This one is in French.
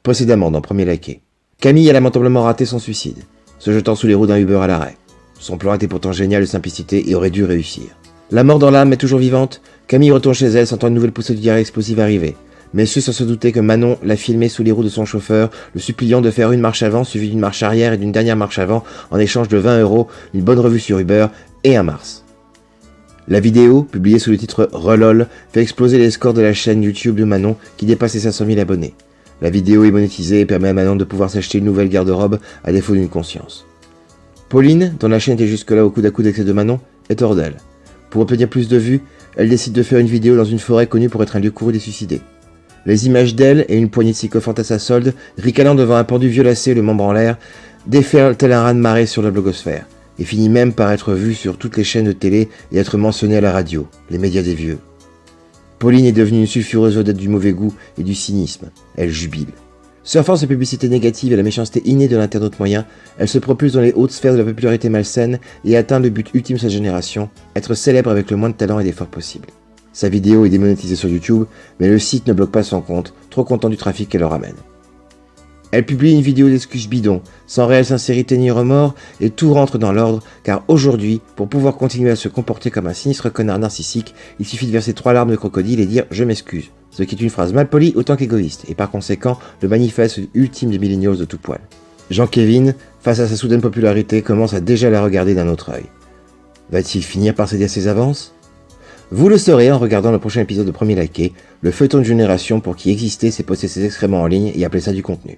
Précédemment dans Premier Laquais. Camille a lamentablement raté son suicide, se jetant sous les roues d'un Uber à l'arrêt. Son plan était pourtant génial de simplicité et aurait dû réussir. La mort dans l'âme est toujours vivante, Camille retourne chez elle sentant une nouvelle poussée de diarrhée explosive arriver. Mais ceux sans se douter que Manon l'a filmé sous les roues de son chauffeur, le suppliant de faire une marche avant suivie d'une marche arrière et d'une dernière marche avant en échange de 20 €, une bonne revue sur Uber et un Mars. La vidéo, publiée sous le titre « Relol », fait exploser les scores de la chaîne YouTube de Manon qui dépasse les 500 000 abonnés. La vidéo est monétisée et permet à Manon de pouvoir s'acheter une nouvelle garde-robe à défaut d'une conscience. Pauline, dont la chaîne était jusque-là au coude à coude avec celle de Manon, est hors d'elle. Pour obtenir plus de vues, elle décide de faire une vidéo dans une forêt connue pour être un lieu couru des suicidés. Les images d'elle et une poignée de sycophantes à sa solde, ricanant devant un pendu violacé le membre en l'air, déferlent tel un raz-de-marée sur la blogosphère, et finit même par être vue sur toutes les chaînes de télé et être mentionnée à la radio, les médias des vieux. Pauline est devenue une sulfureuse vedette du mauvais goût et du cynisme. Elle jubile. Surfant ces publicités négatives et la méchanceté innée de l'internaute moyen, elle se propulse dans les hautes sphères de la popularité malsaine et atteint le but ultime de sa génération, être célèbre avec le moins de talent et d'efforts possible. Sa vidéo est démonétisée sur YouTube, mais le site ne bloque pas son compte, trop content du trafic qu'elle leur ramène. Elle publie une vidéo d'excuses bidon, sans réelle sincérité ni remords, et tout rentre dans l'ordre, car aujourd'hui, pour pouvoir continuer à se comporter comme un sinistre connard narcissique, il suffit de verser 3 larmes de crocodile et dire « je m'excuse », ce qui est une phrase mal polie autant qu'égoïste, et par conséquent, le manifeste ultime des millennials de tout poil. Jean-Kévin, face à sa soudaine popularité, commence à déjà la regarder d'un autre œil. Va-t-il finir par céder à ses avances ? Vous le saurez en regardant le prochain épisode de Premier Laquais, le feuilleton de génération pour qui exister c'est poster ses excréments en ligne et appeler ça du contenu.